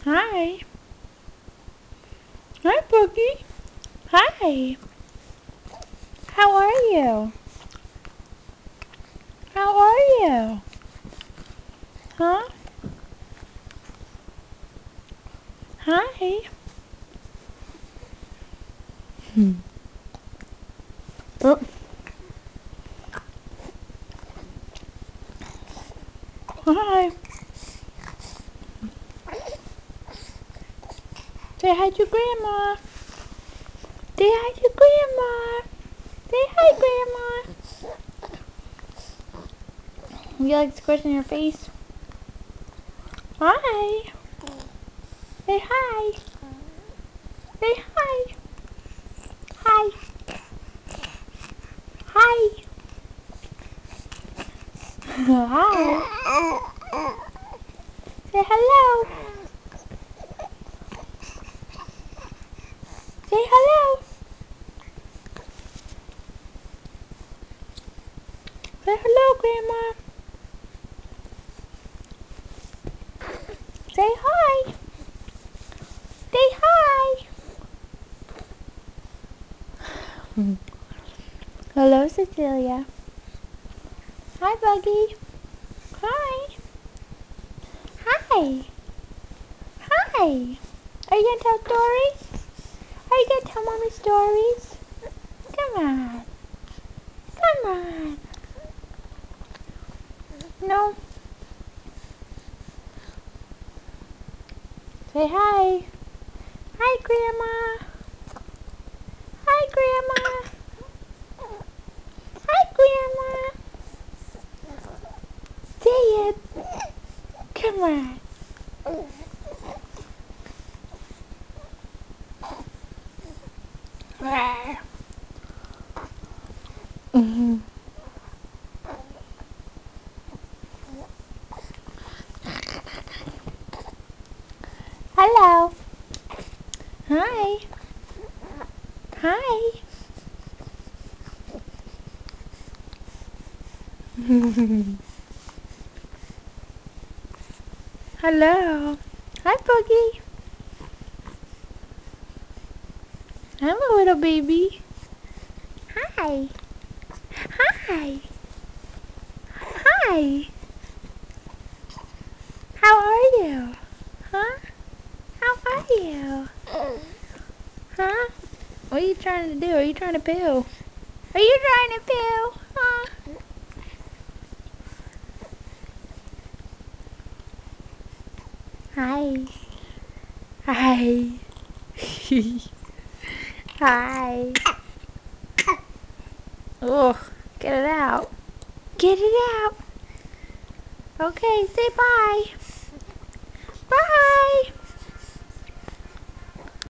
Hi. Hi, Boogie. Hi. How are you? How are you? Huh? Hi. Oh. Hi. Say hi to Grandma. Say hi to Grandma. Say hi, Grandma. You like squishing your face? Hi. Say hi. Say hi. Hi. Hi. Hi. Say hello. Say hello. Say hello, Grandma. Say hi. Say hi. Hello, Cecilia. Hi, Buggy. Hi. Hi. Hi. Are you gonna tell stories? Are you gonna tell Mommy stories? Come on. Come on. No. Say hi. Hi, Grandma. Hi, Grandma. Hi, Grandma. Say it. Come on. Mhm. Hello. Hi. Hi. Hello. Hi, Boogie. I'm a little baby. Hi. Hi. Hi. How are you? Huh? How are you? Huh? What are you trying to do? Are you trying to poo? Are you trying to poo? Huh? Hi. Hi. Hi. Oh, get it out. Get it out. Okay, say bye. Bye.